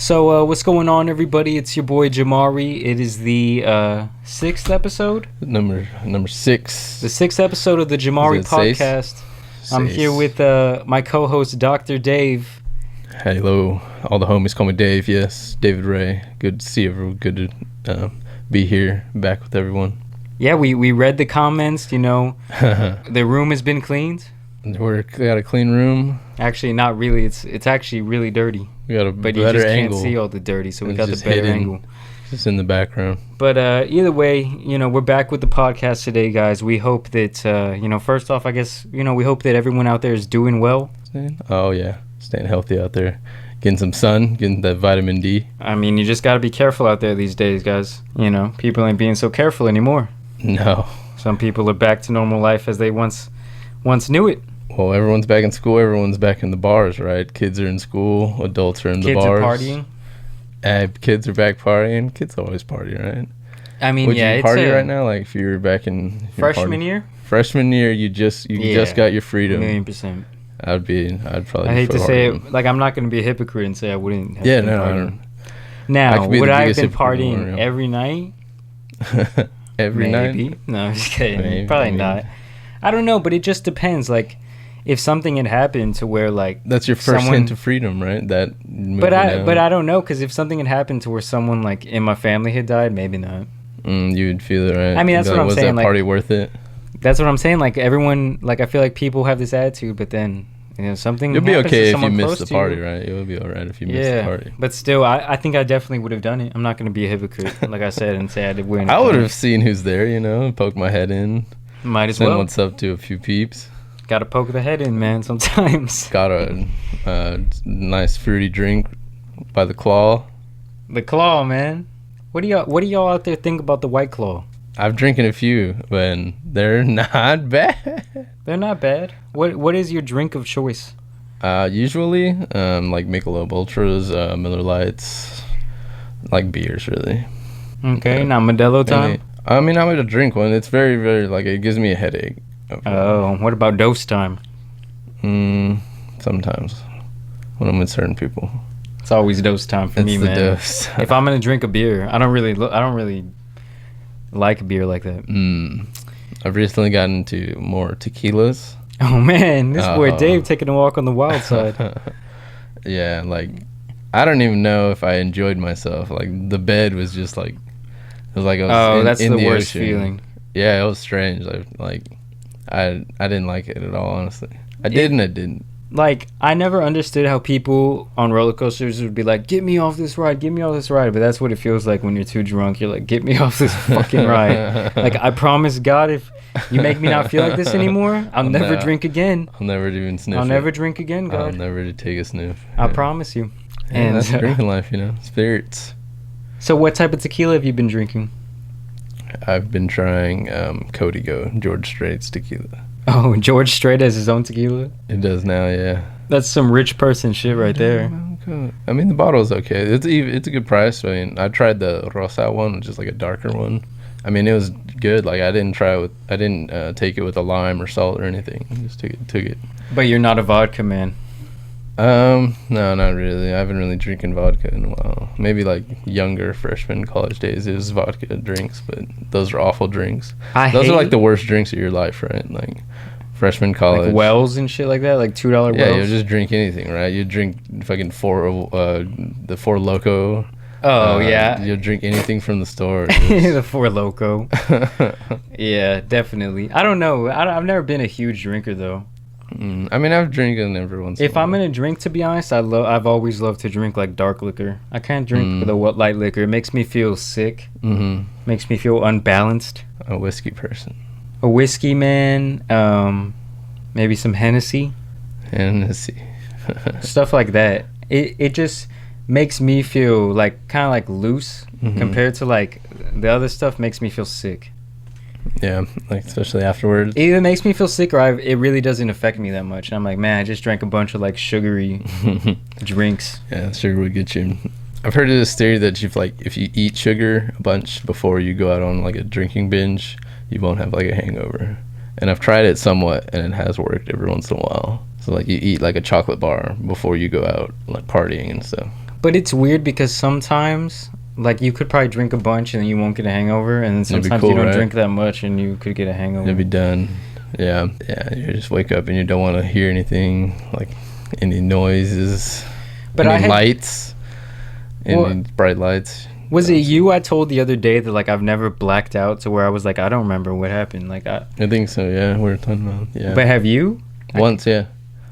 So, what's going on, everybody? It's your boy Jamari. It is the sixth episode. Number 6. The sixth episode of the Jamari podcast. I'm here with my co-host, Dr. Dave. Hello, all the homies call me Dave. Yes, David Ray. Good to see everyone. Good to be here, back with everyone. Yeah, we read the comments. You know, the room has been cleaned. We got a clean room. Actually, not really. It's actually really dirty. We got a but better you just angle. can't see all the dirty, so we got the just better hidden, angle. Just in the background. But either way, you know, we're back with the podcast today, guys. We hope that first off, I guess, we hope that everyone out there is doing well. Oh yeah, staying healthy out there, getting some sun, getting that vitamin D. I mean, you just got to be careful out there these days, guys. You know, people ain't being so careful anymore. No. Some people are back to normal life as they once knew it. Well, everyone's back in school. Everyone's back in the bars, right? Kids are in school. Adults are in the bars. Kids are partying. Kids are back partying. Kids always party, right? I mean, Would yeah, you party right now? Like if you're back in freshman year. Freshman year, you just got your freedom. 1,000,000%. I'd probably. I hate to say it, like I'm not going to be a hypocrite and say I wouldn't. Have yeah, been no, partying. I don't. Now, would I have been partying partying every night? Every Maybe. night? No, I'm just kidding. Maybe, Probably not. I don't know, but it just depends. Like, if something had happened to where, like, that's your first hint of freedom, right? But I don't know, because if something had happened to where someone, like, in my family had died, maybe not. You would feel it, right? I mean, that's what I'm saying. Was that party worth it? That's what I'm saying. Like, everyone, like, I feel like people have this attitude, but then, something You'll be okay if you miss the party, right? You'll be all right if you miss the party. But still, I think I definitely would have done it. I'm not going to be a hypocrite, like I said, and say I did win. I would have seen who's there, poke my head in. Might as well. Send what's up to a few peeps. Got to poke the head in, man, sometimes. Got a nice fruity drink by the Claw. The Claw, man. What do y'all out there think about the White Claw? I've drinking a few, but they're not bad. They're not bad. What is your drink of choice? Usually, like Michelob Ultras, Miller Lights, like beers, really. Okay, now Modelo time? I mean, I'm going to drink one. It's very, very, like, it gives me a headache. Oh, what about dose time? Sometimes, when I'm with certain people. It's always dose time for me, man. Dose. If I'm gonna drink a beer, I don't really like a beer like that. I've recently gotten into more tequilas. Oh man, this boy Dave taking a walk on the wild side. Yeah, like I don't even know if I enjoyed myself. Like the bed was just like it was like I was that's in the the worst ocean. feeling. Yeah, it was strange. I didn't like it at all, honestly. I didn't. Like, I never understood how people on roller coasters would be like, get me off this ride. But that's what it feels like when you're too drunk. You're like, get me off this fucking ride. Like, I promise God, if you make me not feel like this anymore, I'll never drink again. I'll never even sniff. I'll never drink again, God. I'll never take a sniff. I promise you. And that's drinking life, spirits. So what type of tequila have you been drinking? I've been trying Código, George Strait's tequila. Oh, George Strait has his own tequila? It does now, yeah. That's some rich person shit right there. I mean, the bottle's okay. It's a good price. I mean, I tried the Rosa one, which is like a darker one. I mean, it was good. Like, I didn't take it with a lime or salt or anything. I just took it. But you're not a vodka man. No, not really. I haven't really drinking vodka in a while. Maybe like younger freshman college days, it was vodka drinks, but those are awful drinks. Those are like the worst drinks of your life, right? Like freshman college. Like Wells and shit like that, like $2 Wells. Yeah, you just drink anything, right? You drink fucking the Four Loko. Oh yeah. You'll drink anything from the store. The Four Loko. Yeah, definitely. I don't know. I've never been a huge drinker though. I mean, I've drinking every once in a while. If I'm gonna drink, to be honest, I've always loved to drink like dark liquor. I can't drink the light liquor. It makes me feel sick. Makes me feel unbalanced. A whiskey person. A whiskey man. Maybe some Hennessy. Stuff like that. It just makes me feel like kind of like loose compared to like the other stuff. Makes me feel sick. Yeah, like especially afterwards. It either makes me feel sick or it really doesn't affect me that much. And I'm like, man, I just drank a bunch of like sugary drinks. Yeah, sugar would get you. I've heard of this theory that if you eat sugar a bunch before you go out on like a drinking binge, you won't have like a hangover. And I've tried it somewhat, and it has worked every once in a while. So like you eat like a chocolate bar before you go out like partying and stuff. But it's weird because sometimes, like, you could probably drink a bunch and then you won't get a hangover, and then sometimes you don't drink that much and you could get a hangover. It'd be done. Yeah. You just wake up and you don't want to hear anything, like any noises, lights, any bright lights. Was it you I told the other day that, like, I've never blacked out to where I was like, I don't remember what happened? Like, I think so, yeah. We were talking about, yeah. But have you? Once, yeah.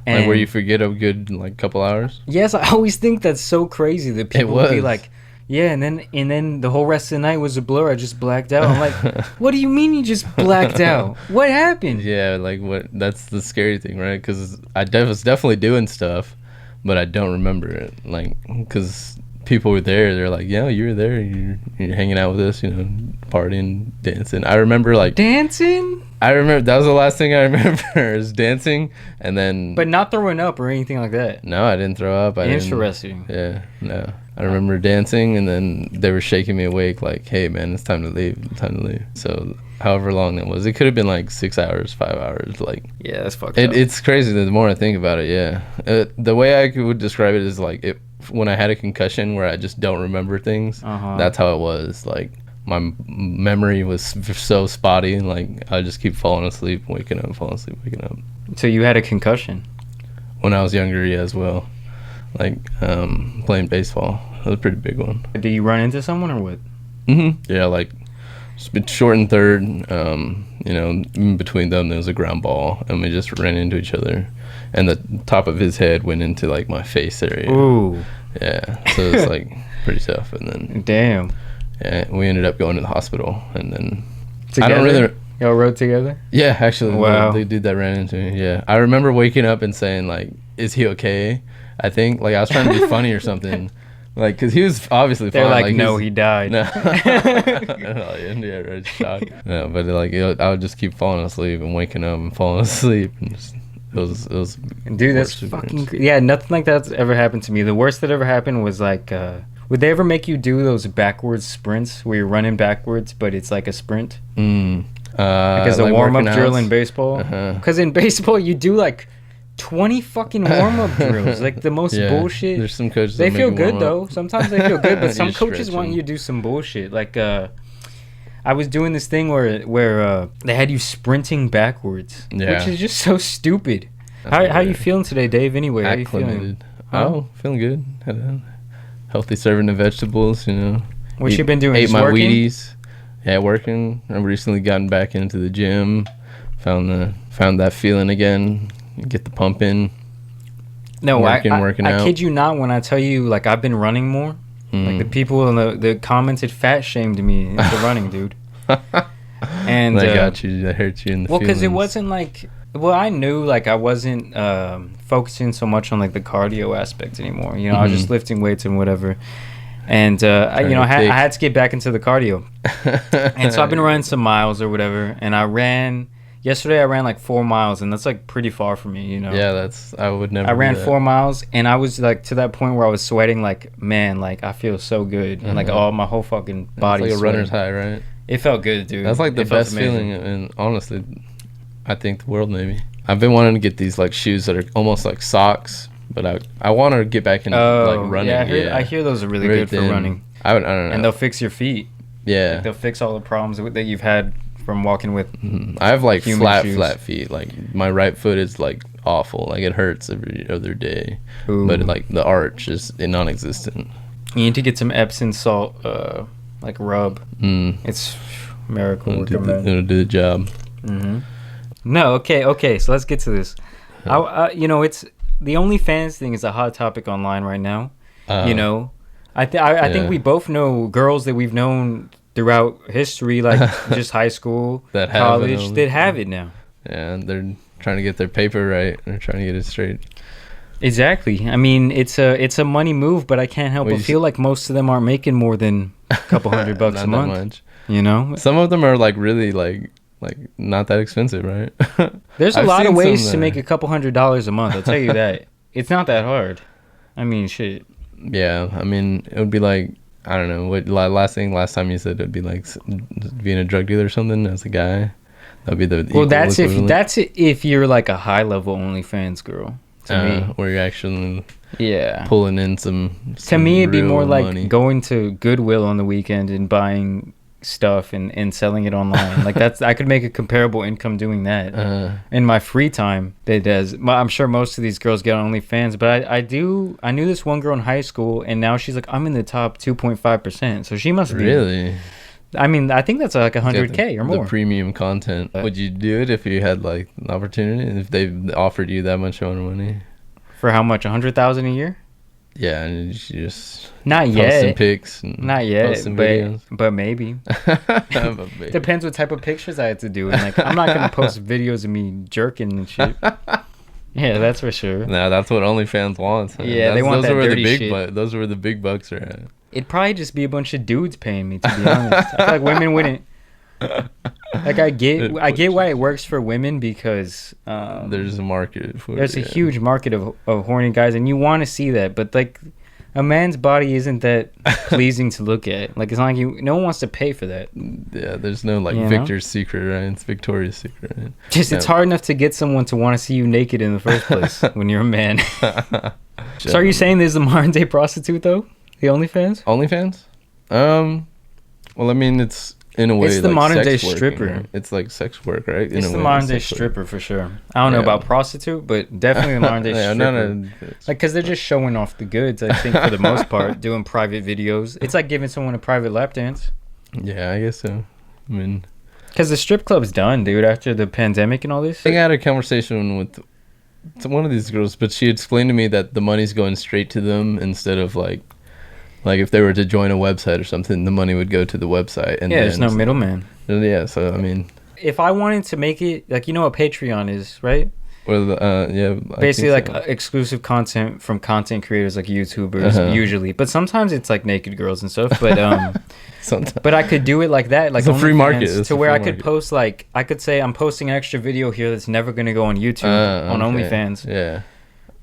Like, where you forget a good, like, couple hours? Yes, I always think that's so crazy that people would be like, yeah, and then the whole rest of the night was a blur. I just blacked out. I'm like, what do you mean you just blacked out? What happened? Yeah, like, that's the scary thing, right? Because I was definitely doing stuff, but I don't remember it. Like, because people were there. They're like, yeah, you were there. You're hanging out with us, you know, partying, dancing. I remember, like... Dancing? I remember, that was the last thing I remember, is dancing, and then... But not throwing up or anything like that? No, I didn't throw up. Interesting. Yeah, no. I remember dancing, and then they were shaking me awake, like, hey, man, it's time to leave. So, however long that was. It could have been, like, 6 hours, 5 hours, like... Yeah, that's fucked up. It's crazy the more I think about it, yeah. The way I would describe it is, like, when I had a concussion where I just don't remember things, that's how it was. Like, my memory was so spotty, and, like, I just keep falling asleep, waking up, falling asleep, waking up. So you had a concussion? When I was younger, yeah, as well. Like, playing baseball. That was a pretty big one. Did you run into someone or what? Yeah, like, short and third, you know, in between them there was a ground ball, and we just ran into each other, and the top of his head went into, like, my face area. Ooh. Yeah, so it's like pretty tough. And then damn, yeah, we ended up going to the hospital, and then together? I don't really. Y'all rode together? Yeah, actually. Wow. The dude that ran into me. Yeah, I remember waking up and saying, like, "Is he okay?" I think, like, I was trying to be funny or something. Like, because he was obviously fine. They're like, no, he died. No. Yeah, right, shock. No, but, like, I would just keep falling asleep and waking up and falling asleep. And just, it was dude, that's fucking... Yeah, nothing like that's ever happened to me. The worst that ever happened was, like, would they ever make you do those backwards sprints where you're running backwards, but it's like a sprint? Like as a like warm-up drill in baseball? Because in baseball, you do, like... 20 fucking warm-up drills, like the most bullshit. There's some coaches they feel good though. Sometimes they feel good, but some coaches want you to do some bullshit. Like I was doing this thing where they had you sprinting backwards, which is just so stupid. How you feeling today, Dave? Anyway, how you feeling? Feeling good. Had a healthy serving of vegetables. You know, what you been doing? Ate my Wheaties. Yeah, working. I've recently gotten back into the gym. Found that feeling again. Get the pump in. No, working out. I kid you not when I tell you, like, I've been running more. Like, the people in the commented fat shamed me into running, dude. And that got you. That hurt you in the feelings. Well, because it wasn't like... Well, I knew, like, I wasn't focusing so much on, like, the cardio aspect anymore. You know, I was just lifting weights and whatever. And, I had to get back into the cardio. And so I've been running some miles or whatever. And yesterday I ran like 4 miles, and that's like pretty far for me, you know. Yeah, I would never. I ran 4 miles, and I was like to that point where I was sweating, like, man, like I feel so good, and like my whole fucking body. It's like a runner's high, right? It felt good, dude. That's like the best feeling, and honestly, I think the world maybe. I've been wanting to get these like shoes that are almost like socks, but I want to get back into like running. Yeah, I hear those are really good for running. I don't know. And they'll fix your feet. Yeah, like, they'll fix all the problems that you've had from walking with I have like flat feet. Like my right foot is like awful. Like it hurts every other day. Ooh. But like the arch is non-existent. You need to get some Epsom salt like rub. It's miracle. It'll do the job. No, okay, so let's get to this. It's the OnlyFans thing is a hot topic online right now. You know, I think we both know girls that we've known throughout history, like just high school, college, that have it now. Yeah, and they're trying to get their paper right. They're trying to get it straight. Exactly. I mean, it's a money move, but I can't help but feel like most of them aren't making more than a couple $100 a month. Not that much. You know? Some of them are like really like not that expensive, right? There's a lot of ways to make a couple $100 a month. I'll tell you that. It's not that hard. I mean, shit. Yeah, I mean, it would be like, I don't know, what last time you said it'd be like being a drug dealer or something as a guy. That'd be the well. That's if you're like a high level OnlyFans girl. to me. Where you're actually yeah pulling in some to me it'd be more like money. going to Goodwill on the weekend and buying stuff and selling it online. Like that's I could make a comparable income doing that in my free time. I'm sure most of these girls get on OnlyFans, but I knew this one girl in high school, and now she's like, I'm in the top 2.5%, so she must be really. I mean, I think that's like 100K or more. The premium content. Would you do it if you had like an opportunity, if they offered you that much money? For how much? 100,000 a year? Yeah, and you just not yet. Posting pics. Not yet, but maybe. Maybe. Depends what type of pictures I had to do. And like, I'm not gonna post videos of me jerking and shit. Yeah, that's for sure. Nah, that's what OnlyFans wants. Yeah, they want that dirty shit. Those are where the big bucks are at. It'd probably just be a bunch of dudes paying me, to be honest. I feel like women wouldn't. Like I get why it works for women, because there's a market for there's a huge market of horny guys, and you want to see that, but like a man's body isn't that pleasing to look at. Like it's not like no one wants to pay for that. Yeah, there's no like Victor's Secret, right? It's Victoria's Secret. Right? Just it's hard enough to get someone to want to see you naked in the first place when you're a man. So are you saying there's a modern day prostitute though? The OnlyFans? OnlyFans? Well, I mean, it's in a way it's the like modern day working, stripper. Right? It's like sex work, right? It's the modern day stripper for sure. I don't know about prostitute, but definitely the modern day stripper. Like, because they're just showing off the goods, I think, for the most part, doing private videos. It's like giving someone a private lap dance. Yeah, I guess so. I mean, because the strip club's done, dude, after the pandemic and all this. I think I had a conversation with one of these girls, but she explained to me that the money's going straight to them instead of like if they were to join a website or something, the money would go to the website. And there's no middleman. Yeah, so I mean, if I wanted to make it like, you know what Patreon is, right? Or basically like exclusive content from content creators like YouTubers usually, but sometimes it's like naked girls and stuff. But but I could do it like that, like it's a free market to where I could post like I could say I'm posting an extra video here that's never gonna go on YouTube on OnlyFans. Yeah.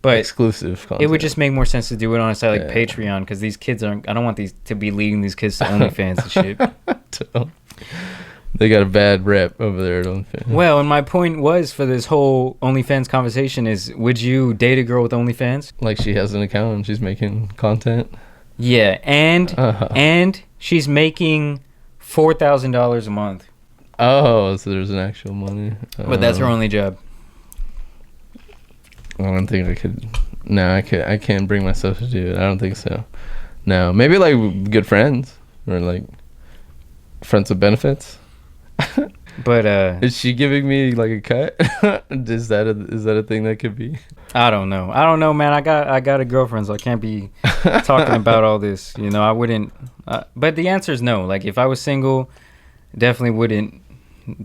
But exclusive content. It would just make more sense to do it on a site like Patreon, because these kids aren't. I don't want these to be leading these kids to OnlyFans and shit. They got a bad rep over there at OnlyFans. Well, and my point was for this whole OnlyFans conversation is: would you date a girl with OnlyFans? Like she has an account and she's making content. Yeah, and she's making $4,000 a month. Oh, so there's an actual money. But that's her only job. I don't think I could. No, I can't bring myself to do it. I don't think so. No, maybe like good friends or like friends with benefits. But is she giving me like a cut? Is that a thing that could be? I don't know, man. I got a girlfriend, so I can't be talking about all this. You know, I wouldn't. But the answer is no. Like if I was single, definitely wouldn't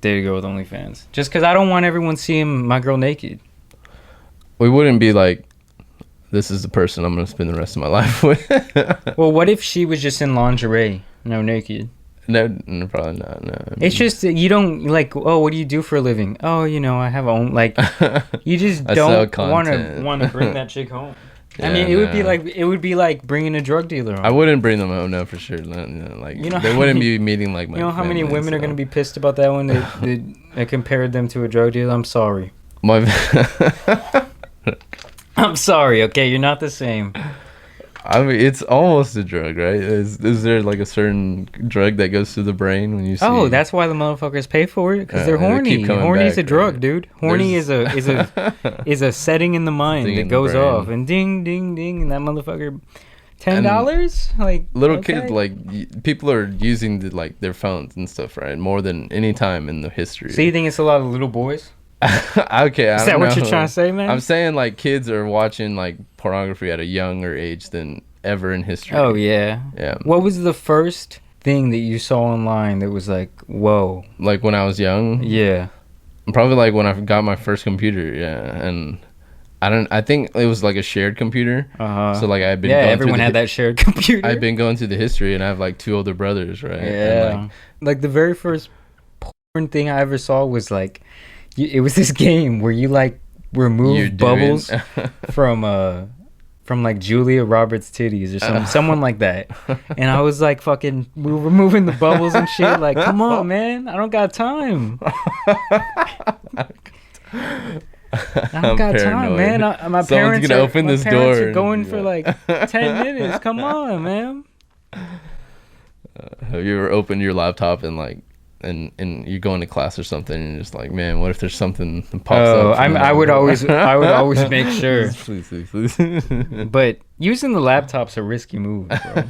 date a girl with OnlyFans. Just because I don't want everyone seeing my girl naked. We wouldn't be like, this is the person I'm going to spend the rest of my life with. Well, what if she was just in lingerie, naked? No, probably not. No, I mean, it's just you don't like. Oh, what do you do for a living? Oh, I have own like. You just don't want to bring that chick home. Yeah, I mean, it would be like bringing a drug dealer home. I wouldn't bring them home, no, for sure. They wouldn't be meeting like my. You know how many women are going to be pissed about that when they compared them to a drug dealer? I'm sorry. I'm sorry, okay? You're not the same. I mean, it's almost a drug, right? Is there like a certain drug that goes to the brain when you see... Oh, that's why the motherfuckers pay for it? Because they're horny. Horny is a drug, right? Dude. Horny is a setting in the mind that goes off. And ding, ding, ding. And that motherfucker... $10? Like little kids, like people are using their phones and stuff, right? More than any time in the history. So you think it's a lot of little boys? Okay, is that what you're trying to say, man? I'm saying like kids are watching like pornography at a younger age than ever in history. Oh yeah. Yeah. What was the first thing that you saw online that was like, whoa? Like when I was young? Yeah. Probably like when I got my first computer, yeah. And I think it was like a shared computer. So like I've been everyone had that shared computer. I've been going through the history, and I have like 2 older brothers, right? Yeah. And like the very first porn thing I ever saw was like, it was this game where you like remove bubbles from like Julia Roberts' titties or someone like that, and I was like, fucking, we were removing the bubbles and shit. Like, come on, man, I don't got time. I don't got time, man. My parents gonna open this door are going for like 10 minutes. Come on, man. Have you ever opened your laptop and like and you go into class or something and you're just like, man, what if there's something that pops up? I would always make sure. Please. But using the laptop's a risky move, bro.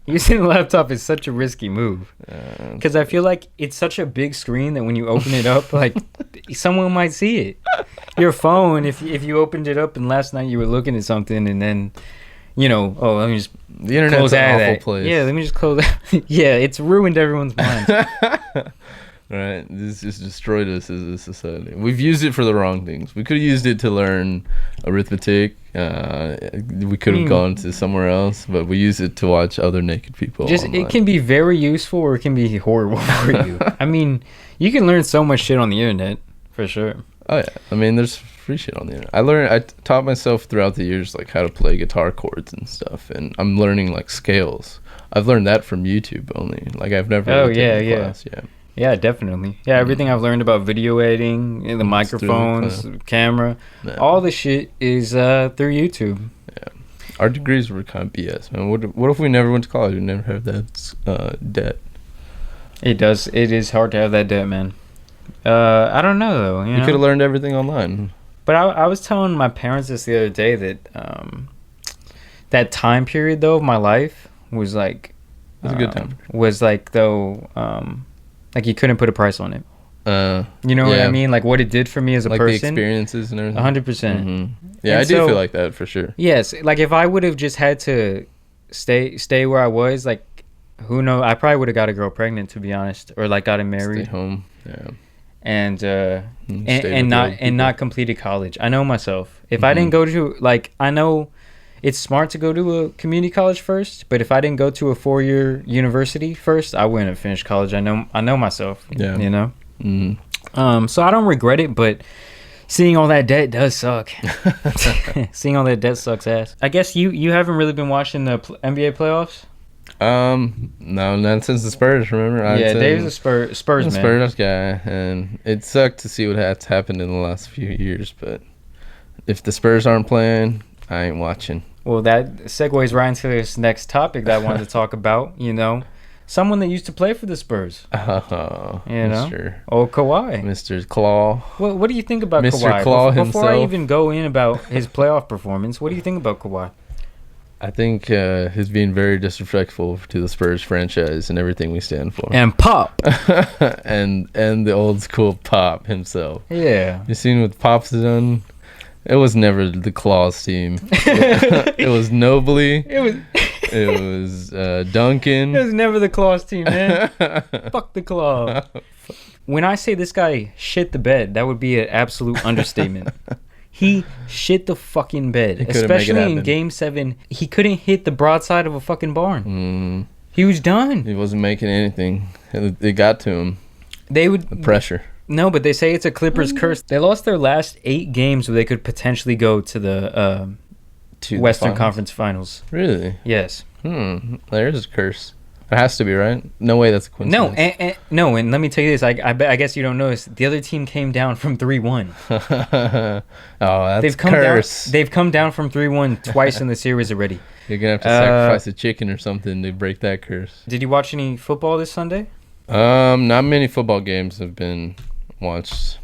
Using the laptop is such a risky move because I feel like it's such a big screen that when you open it up, like someone might see it. Your phone, if you opened it up and last night you were looking at something and then, let me just the internet's an awful place. Yeah, let me just close that. Yeah, it's ruined everyone's minds. Right, this just destroyed us as a society. We've used it for the wrong things. We could have used it to learn arithmetic. We could have gone to somewhere else, but we use it to watch other naked people. It can be very useful or it can be horrible for you. I mean, you can learn so much shit on the internet, for sure. Oh yeah, I mean, there's free shit on the internet. I taught myself throughout the years like how to play guitar chords and stuff, and I'm learning like scales. I've learned that from YouTube only. Like I've never. Class. Yeah. Yeah, definitely. Yeah, everything I've learned about video editing, the microphones, camera, all the shit is through YouTube. Yeah, our degrees were kind of BS, man. What if we never went to college? We never have that debt. It is hard to have that debt, man. I don't know though. You could have learned everything online. But I was telling my parents this the other day that that time period though of my life was like. It was a good time. Was like though. Like you couldn't put a price on it. You know what I mean? Like what it did for me as a person. Like the experiences and everything. 100%. Mm-hmm. Yeah, I do feel like that for sure. Yes, like if I would have just had to stay where I was, like who knows? I probably would have got a girl pregnant, to be honest, or like gotten married. Stay home. Yeah. And not completed college. I know myself. If I didn't go to I know. It's smart to go to a community college first, but if I didn't go to a 4-year university first, I wouldn't have finished college. I know myself. Yeah. You know. Mm-hmm. So I don't regret it, but seeing all that debt does suck. Seeing all that debt sucks ass. I guess you haven't really been watching the NBA playoffs. No, not since the Spurs. Remember? Dave's a Spurs man. Spurs guy, and it sucked to see what has happened in the last few years. But if the Spurs aren't playing, I ain't watching. Well, that segues right into this next topic that I wanted to talk about. Someone that used to play for the Spurs. Oh, Kawhi. Mr. Claw. What do you think about Mr. Kawhi? Claw himself. Before I even go in about his playoff performance, what do you think about Kawhi? I think he's being very disrespectful to the Spurs franchise and everything we stand for. And Pop. and the old school Pop himself. Yeah. You seen what Pop's done? It was never the Claws team. It was Nobly. It was Duncan. It was never the Claws team, man. Fuck the Claw. When I say this guy shit the bed, that would be an absolute understatement. He shit the fucking bed. Especially in Game 7. He couldn't hit the broadside of a fucking barn. He was done. He wasn't making anything. It got to him. The pressure. No, but they say it's a Clippers curse. They lost their last 8 games where they could potentially go to the Western Conference Finals. Really? Yes. There's a curse. It has to be, right? No way that's a coincidence. No, and let me tell you this. I guess you don't know this. The other team came down from 3-1. That's curse. They've come down from 3-1 twice in the series already. You're going to have to sacrifice a chicken or something to break that curse. Did you watch any football this Sunday? Not many football games have been watched.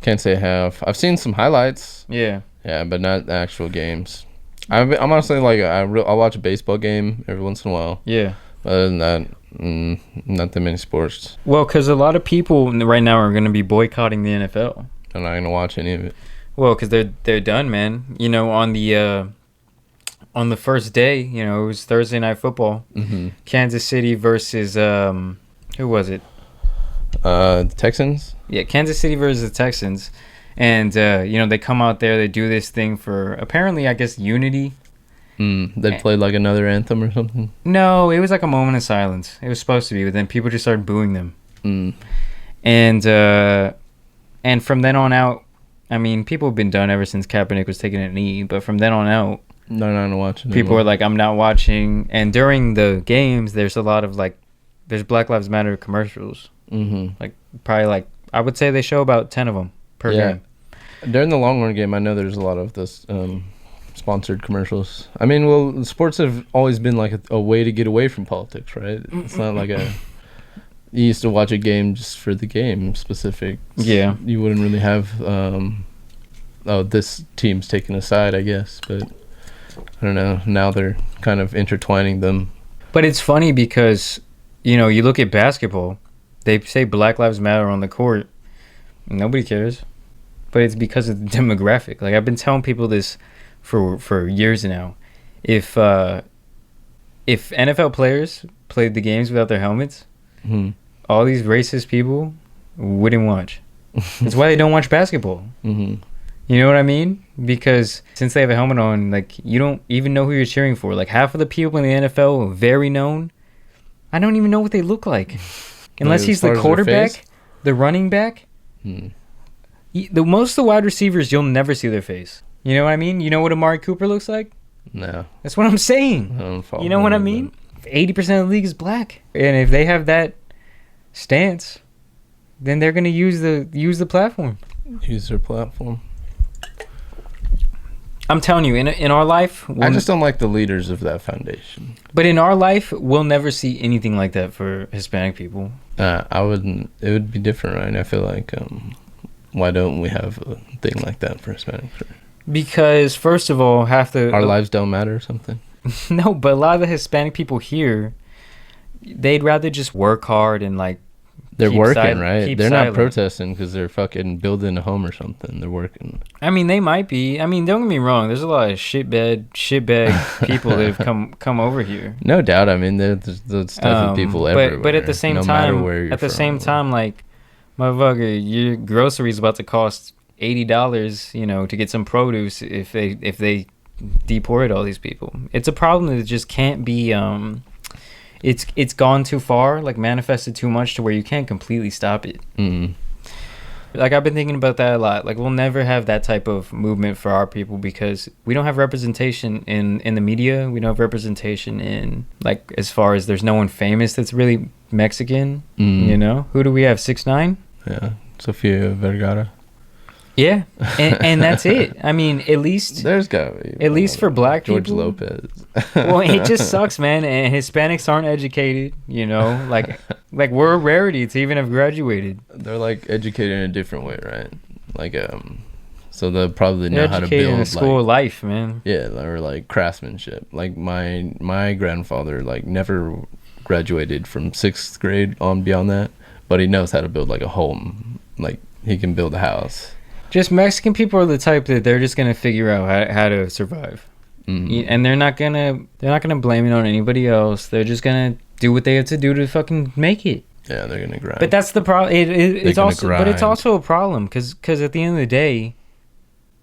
Can't say I have. I've seen some highlights. Yeah, but not actual games. I'm honestly I'll watch a baseball game every once in a while. Yeah. Other than that, not that many sports. Well, because a lot of people right now are going to be boycotting the NFL. I'm not going to watch any of it. Well, because they're done, man. On the first day, it was Thursday Night Football. Mm-hmm. Kansas City versus who was it? The Texans. Yeah, Kansas City versus the Texans, and they come out there, they do this thing for apparently, I guess, unity. They played like another anthem or something. No, it was like a moment of silence. It was supposed to be, but then people just started booing them. And from then on out, I mean, people have been done ever since Kaepernick was taking a knee. But from then on out, not going to watch it. People are like, I'm not watching. And during the games, there's a lot of there's Black Lives Matter commercials. Mm-hmm. Probably I would say they show about 10 of them per game. During the Longhorn game, I know there's a lot of this sponsored commercials. I mean, well, sports have always been like a way to get away from politics, right? It's not like you used to watch a game just for the game specific. Yeah. You wouldn't really have, this team's taking a side, I guess. But I don't know. Now they're kind of intertwining them. But it's funny because, you look at basketball, they say Black Lives Matter on the court. Nobody cares. But it's because of the demographic. Like, I've been telling people this for years now. If NFL players played the games without their helmets, all these racist people wouldn't watch. That's why they don't watch basketball. You know what I mean? Because since they have a helmet on, like, you don't even know who you're cheering for. Like, half of the people in the NFL are very known. I don't even know what they look like. Unless he's the quarterback, the running back. Most of the wide receivers, you'll never see their face. You know what I mean? You know what Amari Cooper looks like? No. That's what I'm saying. You know what I mean? 80% of the league is black. And if they have that stance, then they're going to use the platform. Use their platform. I'm telling you, in our life... I just don't like the leaders of that foundation. But in our life, we'll never see anything like that for Hispanic people. I wouldn't... It would be different, right? I feel like... why don't we have a thing like that for Hispanics? Because, first of all, our lives don't matter or something? No, but a lot of the Hispanic people here, they'd rather just work hard and, like... They're working, right? They're not protesting because they're fucking building a home or something. They're working. I mean, they might be. I mean, don't get me wrong. There's a lot of shitbag people that have come over here. No doubt. I mean, there's definitely people everywhere. But at the same time, like, motherfucker, your groceries about to cost $80, to get some produce if they deported all these people. It's a problem that just can't be. It's gone too far, like manifested too much to where you can't completely stop it. Like, I've been thinking about that a lot. Like, we'll never have that type of movement for our people because we don't have representation in the media. We don't have representation in, like, as far as there's no one famous that's really Mexican. Who do we have? 6ix9ine? Yeah, Sofia Vergara. Yeah, and that's it. I mean, at least there's gotta be at least for black George people. Lopez. Well, it just sucks, man. And Hispanics aren't educated. Like we're a rarity to even have graduated. They're like educated in a different way, right? Like so they'll probably know how to build in a school of life, man. Yeah, or like craftsmanship. Like my grandfather like never graduated from 6th grade on beyond that, but he knows how to build like a home. Like he can build a house. Just Mexican people are the type that they're just gonna figure out how to survive, and they're not gonna blame it on anybody else. They're just gonna do what they have to do to fucking make it. Yeah, they're gonna grind. But that's the problem. It's also a problem because at the end of the day,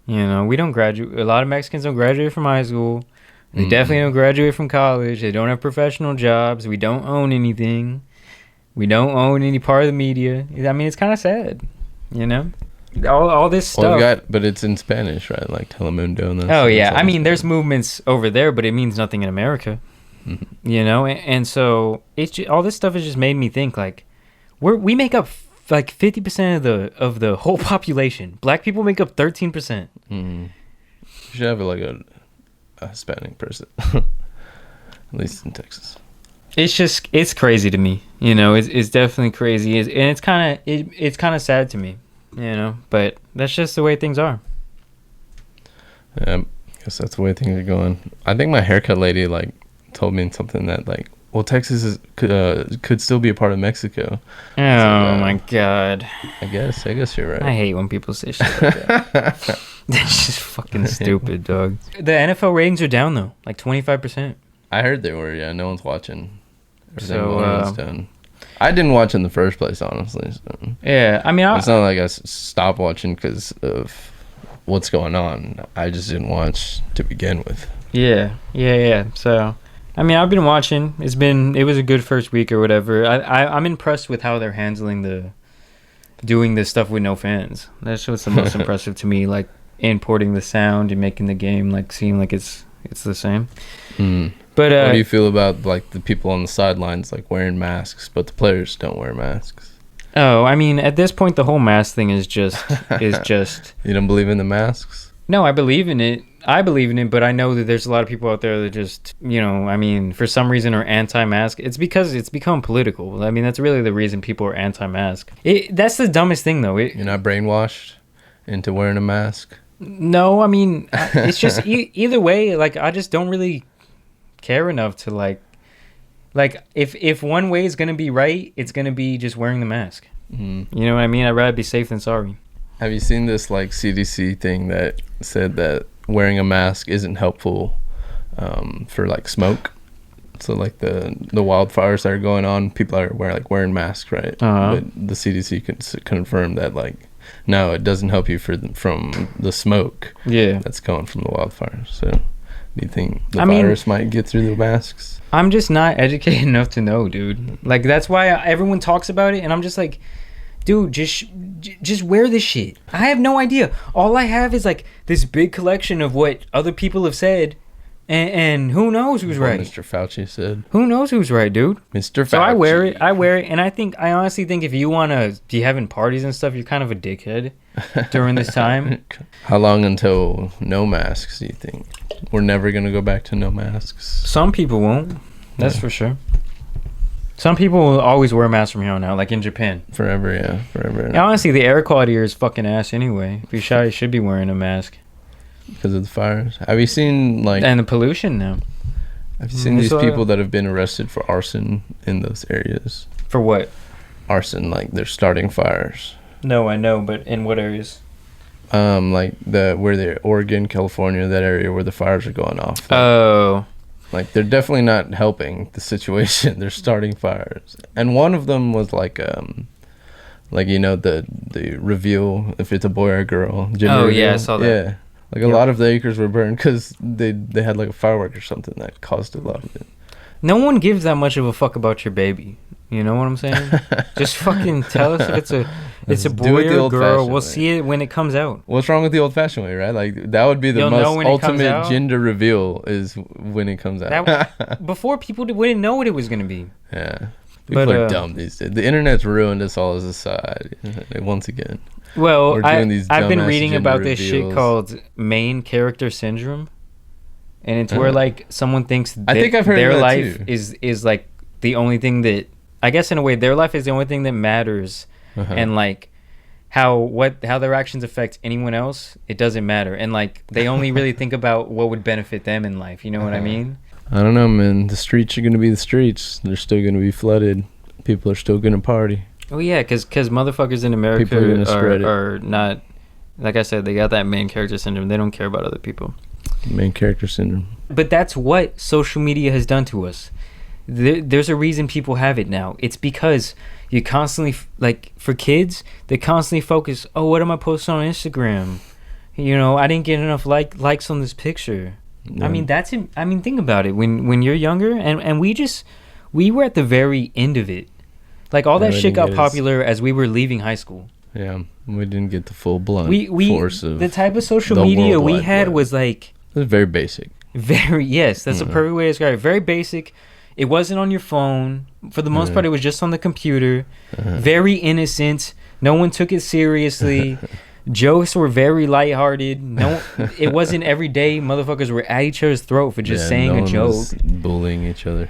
we don't graduate. A lot of Mexicans don't graduate from high school. They definitely don't graduate from college. They don't have professional jobs. We don't own anything. We don't own any part of the media. I mean, it's kind of sad, all this stuff. But it's in Spanish, right? Like Telemundo and that. Oh yeah, I mean, there's movements over there, but it means nothing in America. And so all this stuff has just made me think like we make up like 50% of the whole population. Black people make up 13%. You should have like a Hispanic person, at least in Texas. It's crazy to me. It's definitely crazy. And it's kind of sad to me. But that's just the way things are. Yeah, I guess that's the way things are going. I think my haircut lady like told me something that like, well, Texas could still be a part of Mexico. Oh my god! I guess you're right. I hate when people say shit like that. That's just fucking stupid, dog. The NFL ratings are down though, like 25%. I heard they were. Yeah, no one's watching. Everything's done. I didn't watch in the first place, honestly. So. Yeah, I mean, it's not like I stopped watching because of what's going on. I just didn't watch to begin with. Yeah. So, I mean, I've been watching. It was a good first week or whatever. I'm impressed with how they're handling doing this stuff with no fans. That's what's the most impressive to me. Like importing the sound and making the game like seem like it's the same. But what do you feel about like the people on the sidelines like wearing masks, but the players don't wear masks? Oh, I mean, at this point, the whole mask thing is just You don't believe in the masks? No, I believe in it. But I know that there's a lot of people out there that just, I mean, for some reason are anti-mask. It's because it's become political. I mean, that's really the reason people are anti-mask. That's the dumbest thing, though. You're not brainwashed into wearing a mask? No, I mean, it's just either way. Like, I just don't really care enough to like if one way is gonna be right, it's gonna be just wearing the mask. Mm-hmm. You know what I mean? I'd rather be safe than sorry. Have you seen this like CDC thing that said that wearing a mask isn't helpful for like smoke? So like the wildfires that are going on, people are wearing masks, right? But the CDC can confirm that like no, it doesn't help you from the smoke. Yeah, that's going from the wildfires. So do you think the virus might get through the masks? I'm just not educated enough to know, dude. Like that's why everyone talks about it, and I'm just like, dude, just wear this shit. I have no idea. All I have is like this big collection of what other people have said, and who knows who's right. Mr. Fauci said. Who knows who's right, dude? Mr. Fauci. So I wear it, and I honestly think if you want to be having parties and stuff, you're kind of a dickhead during this time. How long until no masks, do you think? We're never going to go back to no masks? Some people won't. That's for sure. Some people will always wear masks from here on out, like in Japan. Forever, yeah. Forever. And honestly, the air quality here is fucking ass anyway. If you're shy, you should be wearing a mask. Because of the fires. Have you seen, like... And the pollution now. Have you seen these people that have been arrested for arson in those areas? For what? Arson, like they're starting fires. No, I know, but in what areas? Like where they're Oregon, California, that area where the fires are going off. Like they're definitely not helping the situation. They're starting fires, and one of them was like the reveal if it's a boy or a girl. Reveal. Yeah, I saw that. Yeah, like a lot of the acres were burned because they had like a firework or something that caused a lot of it. No one gives that much of a fuck about your baby. You know what I'm saying? Just fucking tell us if it's a boy or a girl. We'll see it when it comes out. What's wrong with the old-fashioned way, right? Like that would be the most ultimate gender reveal is when it comes out. Before people wouldn't know what it was gonna be. Yeah, people are dumb these days. The internet's ruined us all as a society once again. Well, I've been reading about this shit called main character syndrome, and it's where like someone thinks their life is like the only thing that. I guess in a way, their life is the only thing that matters, and like how their actions affect anyone else, it doesn't matter, and like they only really think about what would benefit them in life. You know what I mean? I don't know, man. The streets are gonna be the streets. They're still gonna be flooded. People are still gonna party. Oh yeah, because motherfuckers in America are not. Like I said, they got that main character syndrome. They don't care about other people. Main character syndrome. But that's what social media has done to us. There's a reason people have it now. It's because you constantly, like for kids, they constantly focus, oh, what am I posting on Instagram? I didn't get enough likes on this picture. Yeah. I mean, think about it. When you're younger, and we were at the very end of it. Like all that shit got popular as we were leaving high school. Yeah, we didn't get the full blunt force of the type of social media we had was like... It was very basic. Yes, that's a perfect way to describe it. Very basic. It wasn't on your phone. For the most part, it was just on the computer. Very innocent. No one took it seriously. Jokes were very lighthearted. It wasn't every day. Motherfuckers were at each other's throat for just saying a joke. Was bullying each other.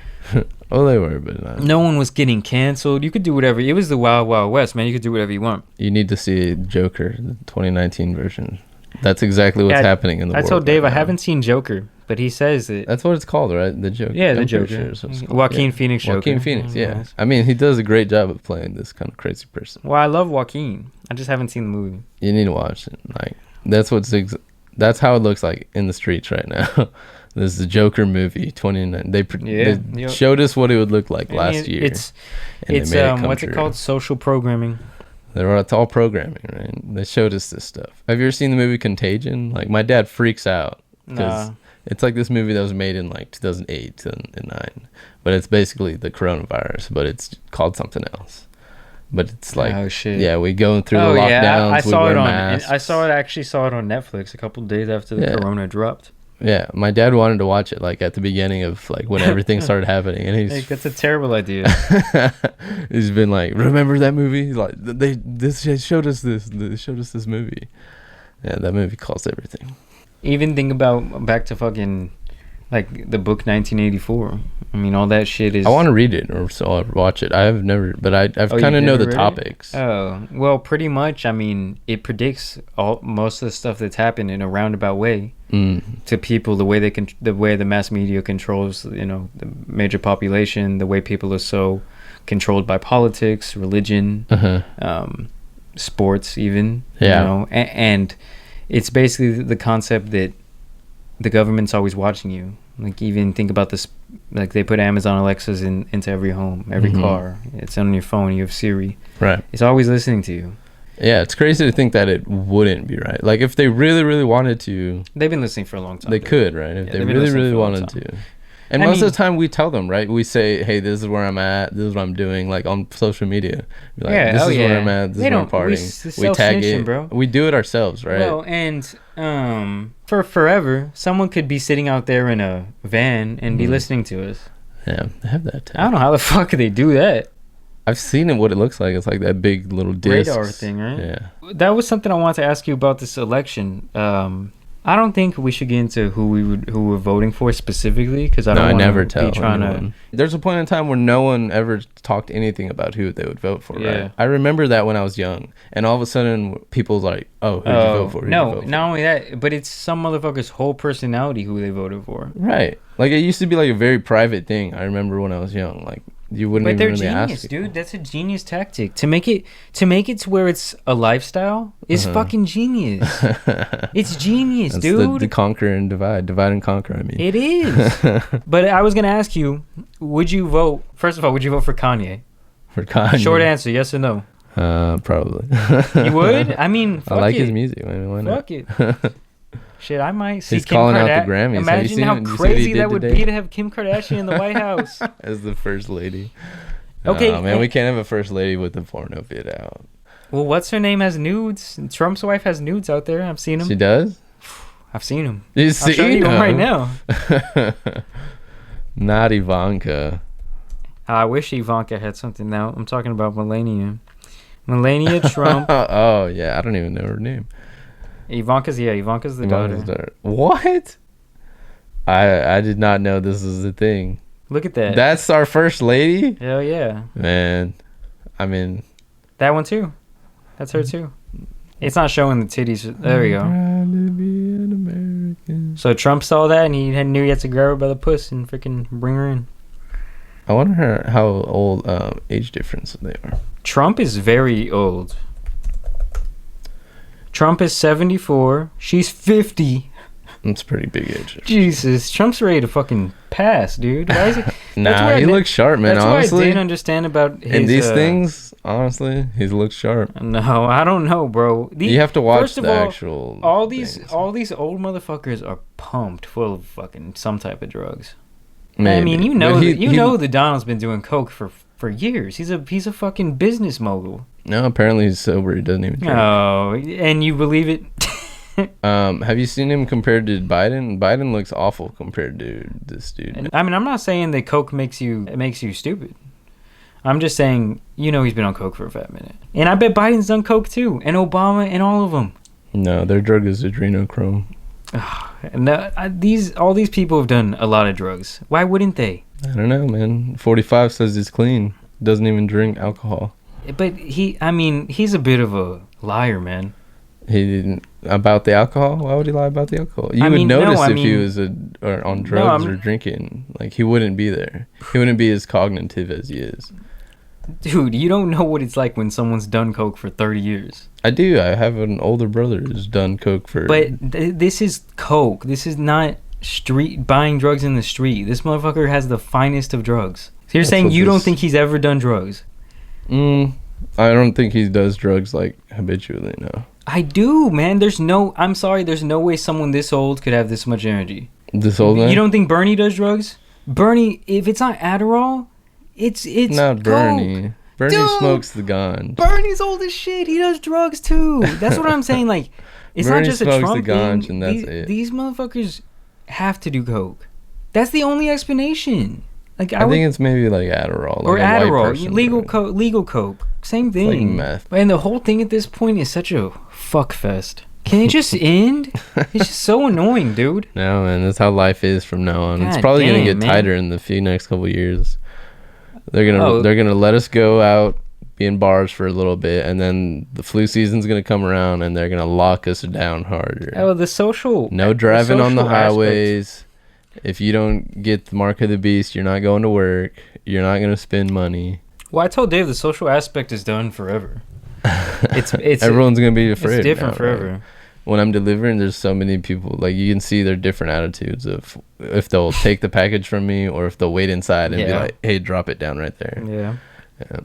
Oh, they were, but no one was getting canceled. You could do whatever. It was the Wild Wild West, man. You could do whatever you want. You need to see Joker, the 2019 version. That's exactly what's happening in the world. I told Dave I haven't seen Joker, but he says it. That's what it's called, right? The Joker. Yeah, the Joker. Joaquin Phoenix Joker. Joaquin Phoenix, yeah. I mean, he does a great job of playing this kind of crazy person. Well, I love Joaquin. I just haven't seen the movie. You need to watch it. Like that's how it looks like in the streets right now. This is the Joker movie 29. They showed us what it would look like last year. It's what's it called? Social programming. It's all programming, right? They showed us this stuff. Have you ever seen the movie Contagion? Like my dad freaks out because it's like this movie that was made in like 2008, 2009, but it's basically the coronavirus, but it's called something else. But it's like, oh shit, yeah, we go through the lockdowns. I saw it on. I actually saw it on Netflix a couple of days after the corona dropped. Yeah, my dad wanted to watch it like at the beginning of like when everything started happening, and he's like, that's a terrible idea. He's been like, remember that movie? He's like, they showed us this movie. Yeah, that movie caused everything. Even think about back to fucking like the book 1984. I mean, all that shit is. I want to read it or so I'll watch it. I have never, but I've kind of know the topics. Oh, well, pretty much. I mean, it predicts most of the stuff that's happened in a roundabout way to people. The way the way the mass media controls, the major population. The way people are so controlled by politics, religion, sports, even. Yeah. And it's basically the concept that the government's always watching you. Like, even think about this, like they put Amazon Alexas into every home, every car. It's on your phone. You have Siri. Right. It's always listening to you. Yeah, it's crazy to think that it wouldn't be right. Like, if they really, really wanted to, they've been listening for a long time. They could, right? If they really, really wanted to. And most of the time we tell them, right? We say, hey, this is where I'm at. This is what I'm doing, like on social media. Like, this is where I'm at. This is where I'm partying. We tag it. Bro. We do it ourselves, right? Well, and for forever, someone could be sitting out there in a van and be listening to us. Yeah, they have that tag. I don't know how the fuck they do that. I've seen it, what it looks like. It's like that big little disc. Radar thing, right? Yeah. That was something I wanted to ask you about this election. I don't think we should get into who we're voting for specifically, because I never tell anyone. There's a point in time where no one ever talked anything about who they would vote for. Yeah. Right? I remember that when I was young, and all of a sudden people's like, "Oh, who'd you vote for?" No, not only that, but it's some motherfucker's whole personality who they voted for. Right. Like, it used to be like a very private thing. I remember when I was young, like. You wouldn't even really ask. But they're genius, dude. That's a genius tactic to make it to where it's a lifestyle. Is fucking genius. It's genius, that's dude. The conquer and divide and conquer. I mean, it is. But I was gonna ask you, would you vote? First of all, would you vote for Kanye? For Kanye. Short answer: yes or no. Probably. You would? I mean, fuck I like it. his music. I mean, why not? Fuck it. Shit, I might see He's Kim calling out the Grammys. Imagine how crazy that would be to have Kim Kardashian in the White House as the first lady. Okay, man, we can't have a first lady with the porno vid out. Well, what's her name has nudes. Trump's wife has nudes out there. I've seen them. She does? I've seen them. I'll show you them right now. Not Ivanka. I wish Ivanka had something now. I'm talking about Melania. Melania Trump. Oh, yeah. I don't even know her name. Ivanka's the daughter. What? I did not know this was a thing. Look at that. That's our first lady? Hell yeah. Man, I mean. That one too. That's her too. It's not showing the titties. There we go. So Trump saw that and he knew he had to grab her by the puss and freaking bring her in. I wonder how old age difference they are. Trump is very old. Trump is 74. She's 50. That's pretty big age. Jesus, Trump's ready to fucking pass, dude. Why is he? Nah, he looks sharp, man. That's honestly, what I didn't understand about his. And these things, honestly, he looks sharp. No, I don't know, bro. You have to watch the actual. All these old motherfuckers are pumped full of fucking some type of drugs. Maybe. I mean, you know the Donald's been doing coke for years. He's a fucking business mogul. No, apparently he's sober. He doesn't even drink. Oh, and you believe it? Have you seen him compared to Biden? Biden looks awful compared to this dude. I mean, I'm not saying that coke makes you stupid. I'm just saying, he's been on coke for a fat minute. And I bet Biden's done coke too, and Obama and all of them. No, their drug is adrenochrome. No, all these people have done a lot of drugs. Why wouldn't they? I don't know, man. 45 says he's clean. Doesn't even drink alcohol. But he's a bit of a liar, man. He didn't about the alcohol. Why would he lie about the alcohol? You would notice if he was on drugs or drinking. Like, he wouldn't be there. He wouldn't be as cognitive as he is. Dude, you don't know what it's like when someone's done coke for 30 years. I do. I have an older brother who's done coke for. But this is coke. This is not buying drugs in the street. This motherfucker has the finest of drugs. So you're saying you don't think he's ever done drugs? I don't think he does drugs like habitually. No. I do, man. I'm sorry, there's no way someone this old could have this much energy. This old man? You don't think Bernie does drugs? Bernie, if it's not Adderall, it's not Coke. Bernie. Bernie smokes the ganj. Bernie's old as shit. He does drugs too. That's what I'm saying. Like, it's Bernie not just a smokes Trump the ganj thing. And that's it. These motherfuckers, have to do coke. That's the only explanation. Like I think it's maybe like Adderall, or Adderall, legal coke, same thing. It's like meth. And the whole thing at this point is such a fuck fest. Can it just end? It's just so annoying, dude. No, man, that's how life is from now on. God it's probably gonna get man. tighter in the next couple of years. They're gonna let us go out, be in bars for a little bit, and then the flu season's gonna come around, and they're gonna lock us down harder. Oh, no driving on the highways. Aspect. If you don't get the mark of the beast, you're not going to work. You're not gonna spend money. Well, I told Dave the social aspect is done forever. It's Everyone's gonna be afraid. It's different now, forever. Right? When I'm delivering, there's so many people. Like, you can see their different attitudes of if they'll take the package from me or if they'll wait inside and be like, "Hey, drop it down right there." Yeah.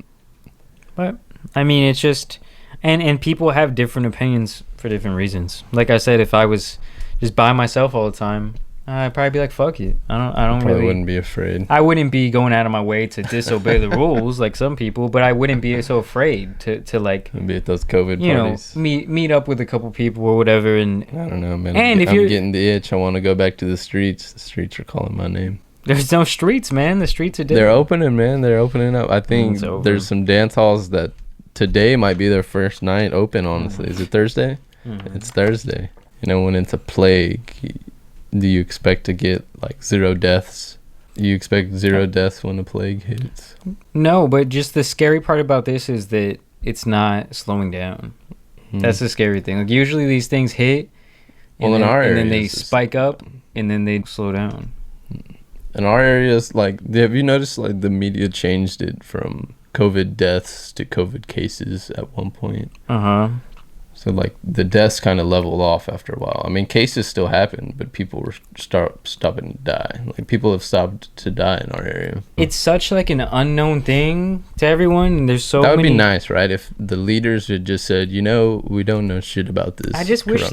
But I mean, it's just, and people have different opinions for different reasons. Like I said, if I was just by myself all the time, I'd probably be like, fuck it. I don't really wouldn't be afraid. I wouldn't be going out of my way to disobey the rules like some people, but I wouldn't be so afraid to like be at those COVID parties. Meet up with a couple people or whatever. And I don't know, man. And I'm getting the itch. I want to go back to the streets. The streets are calling my name. There's no streets, man. The streets are different. They're opening, man. They're opening up. I think there's some dance halls that today might be their first night open, honestly. Is it Thursday? It's Thursday. When it's a plague, do you expect to get like 0 deaths? You expect 0 deaths when a plague hits? No, but just the scary part about this is that it's not slowing down. That's the scary thing. Like, usually these things hit, and then they spike up, and then they slow down. In our areas, like, have you noticed like the media changed it from COVID deaths to COVID cases at one point? So like the deaths kind of leveled off after a while. I mean, cases still happen, but people were stopping to die. Like, people have stopped to die in our area. It's such like an unknown thing to everyone, and there's so many. That would be nice, right? If the leaders had just said, we don't know shit about this. I just wish,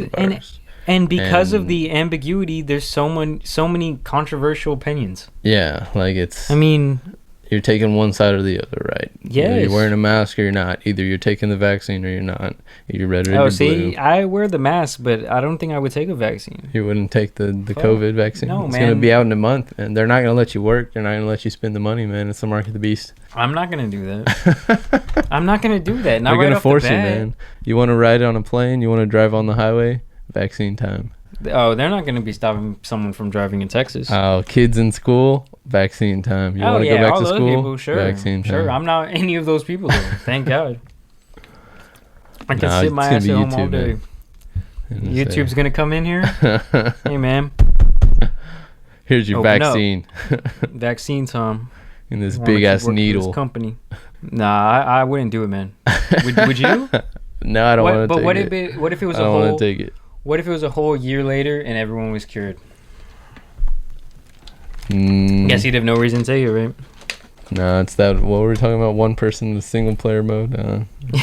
and because of the ambiguity, there's so many controversial opinions. Yeah, like it's. I mean, you're taking one side or the other, right? Yes. Either you're wearing a mask or you're not. Either you're taking the vaccine or you're not. You're red or you're blue. I wear the mask, but I don't think I would take a vaccine. You wouldn't take the COVID vaccine? No, it's man. It's going to be out in a month, and they're not going to let you work. They're not going to let you spend the money, man. It's the mark of the beast. I'm not going to do that. I'm not going to do that. Not they're going to force you, man. You want to ride on a plane? You want to drive on the highway? Vaccine time. Oh, they're not going to be stopping someone from driving in Texas. Oh, kids in school, vaccine time. You want to go back to school? People, sure. Vaccine time. Sure, I'm not any of those people, though. Thank God. I can sit my ass at home all day. YouTube's going to come in here. Hey, man. Here's your vaccine. Vaccine time. In this big-ass needle. This company. Nah, I wouldn't do it, man. Would you? No, I don't want to take it. What if it was I don't want to take it. What if it was a whole year later and everyone was cured? Guess you'd have no reason to take it, right? No, it's that. What were we talking about? One person, the single player mode.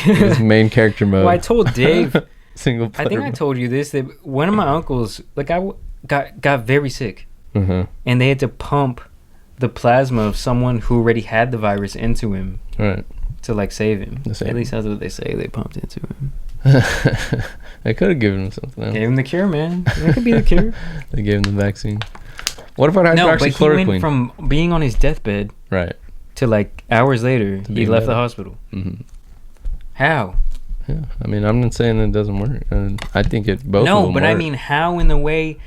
This main character mode. Well, I told Dave. Single player. I think I told you this, that one of my uncles, like, I got very sick, and they had to pump the plasma of someone who already had the virus into him, right, to like save him. At least that's what they say. They pumped into him. I could have given him something else. Gave him the cure, man. That could be the cure. They gave him the vaccine. What about hydroxychloroquine? No, but he went from being on his deathbed, right, to like hours later, he left the hospital. How? Yeah, I mean, I'm not saying it doesn't work. I think it both. No, but work. I mean, how in the way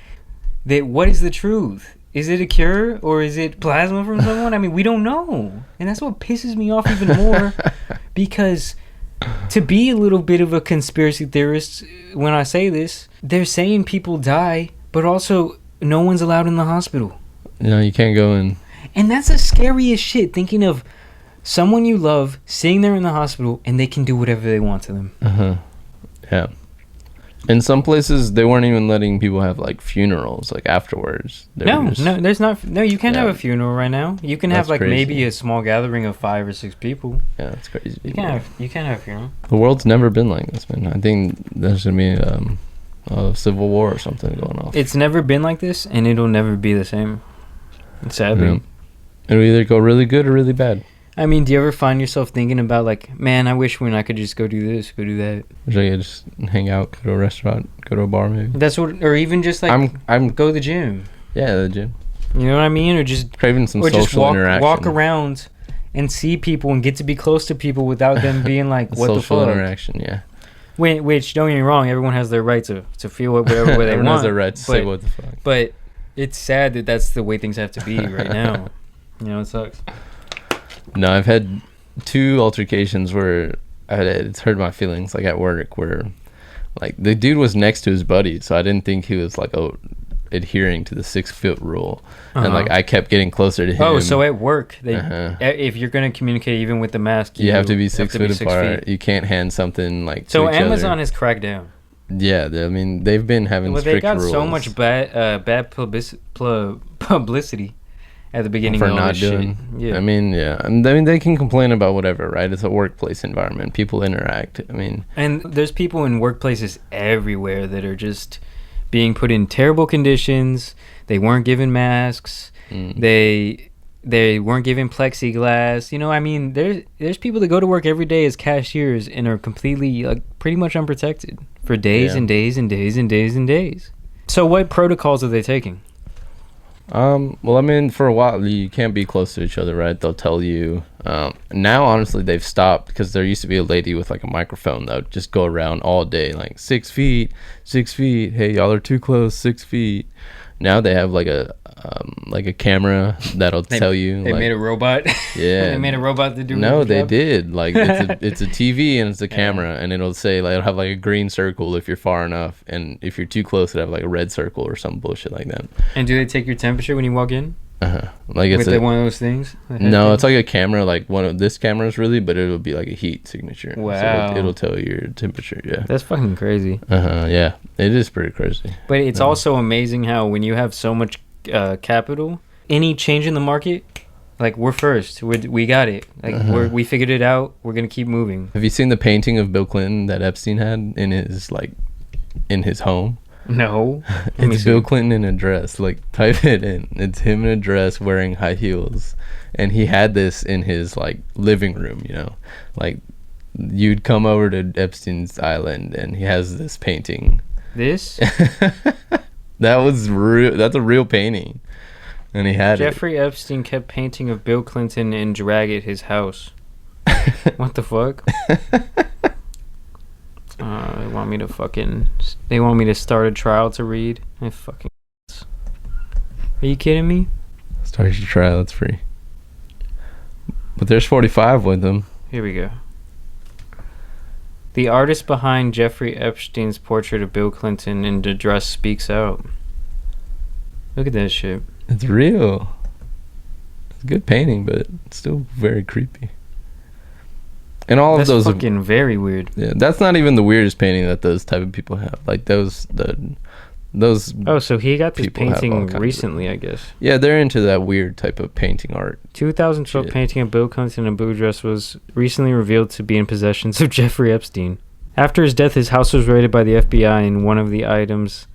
that what is the truth? Is it a cure or is it plasma from someone? I mean, we don't know, and that's what pisses me off even more, because to be a little bit of a conspiracy theorist, when I say this, they're saying people die, but also no one's allowed in the hospital. No, you can't go in. And that's the scariest shit, thinking of someone you love sitting there in the hospital and they can do whatever they want to them. Yeah. In some places, they weren't even letting people have like funerals like afterwards. There's not. No, you can't have a funeral right now. You can have like crazy. Maybe a small gathering of 5 or 6 people. Yeah, that's crazy. You can't have a funeral. The world's never been like this, man. I think there's gonna be a civil war or something going on. It's never been like this, and it'll never be the same. Sadly, it'll either go really good or really bad. I mean, do you ever find yourself thinking about like, man, I wish when I could just go do this, go do that? Wish I could just hang out, go to a restaurant, go to a bar, maybe. That's what, or even just like, I'm go to the gym. Yeah, legit. You know what I mean? Or just craving some social interaction. Walk around and see people and get to be close to people without them being like, what the fuck? Social interaction, yeah. Which, don't get me wrong, everyone has their right to feel whatever way they want. Everyone has their right to say what the fuck. But it's sad that that's the way things have to be right now. You know, it sucks. No, I've had 2 altercations where it's hurt my feelings, like at work, where like the dude was next to his buddy, so I didn't think he was like adhering to the 6-foot rule, and like I kept getting closer to him. Oh, so at work, if you're gonna communicate even with the mask, you have to be 6 feet apart. You can't hand something like. So Amazon has cracked down. Yeah, I mean they've been having strict rules. They got so much bad publicity at the beginning for of not doing. Yeah, I mean, yeah, and I mean they can complain about whatever, right? It's a workplace environment. People interact. I mean, and there's people in workplaces everywhere that are just being put in terrible conditions. They weren't given masks. They weren't given plexiglass. You know, I mean, there's people that go to work every day as cashiers and are completely, like, pretty much unprotected for days and days and days and days and days. So what protocols are they taking? Well, I mean, for a while you can't be close to each other, right? They'll tell you. Now, honestly, they've stopped because there used to be a lady with like a microphone that would just go around all day, like 6 feet, 6 feet. Hey, y'all are too close, 6 feet. Now they have like a camera that'll tell you. They made a robot. Yeah, they made a robot to do. No, they did. Like it's a TV and it's a camera, and it'll say like it'll have like a green circle if you're far enough, and if you're too close, it'll have like a red circle or some bullshit like that. And do they take your temperature when you walk in? Like it's one of those things. No, it's like a camera, like one of this cameras really, but it'll be like a heat signature. Wow. So it'll tell you your temperature. Yeah. That's fucking crazy. Yeah, it is pretty crazy. But it's also amazing how when you have so much capital, any change in the market, like we're first. We got it. Like we figured it out. We're gonna keep moving. Have you seen the painting of Bill Clinton that Epstein had in his home? No. It's Bill Clinton in a dress. Like, type it in. It's him in a dress wearing high heels, and he had this in his like living room. You know, like you'd come over to Epstein's island, and he has this painting. This? That was real. That's a real painting, and he had Jeffrey Epstein kept painting of Bill Clinton and drag at his house. What the fuck? They want me to start a trial to read. Are you kidding me? Start your trial, it's free. But there's 45 with them. Here we go. The artist behind Jeffrey Epstein's portrait of Bill Clinton in the dress speaks out. Look at that shit. It's real. It's a good painting, but it's still very creepy. And all of those are fucking very weird. Yeah, that's not even the weirdest painting that those type of people have. Like those. Oh, so he got this painting recently, I guess. Yeah, they're into that weird type of painting art. 2012 painting of Bill Clinton in a blue dress was recently revealed to be in possession of Jeffrey Epstein. After his death, his house was raided by the FBI, and one of the items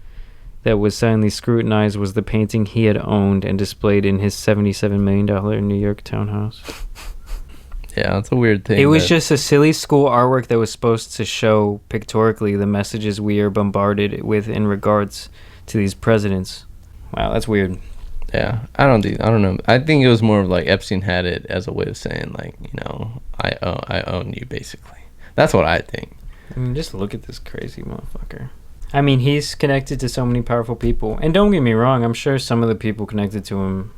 that was silently scrutinized was the painting he had owned and displayed in his $77 million New York townhouse. Yeah, it's a weird thing. It was just a silly school artwork that was supposed to show pictorially the messages we are bombarded with in regards to these presidents. Wow, that's weird. Yeah, I don't know. I think it was more of like Epstein had it as a way of saying like, you know, I own you basically. That's what I think. I mean, just look at this crazy motherfucker. I mean, he's connected to so many powerful people, and don't get me wrong, I'm sure some of the people connected to him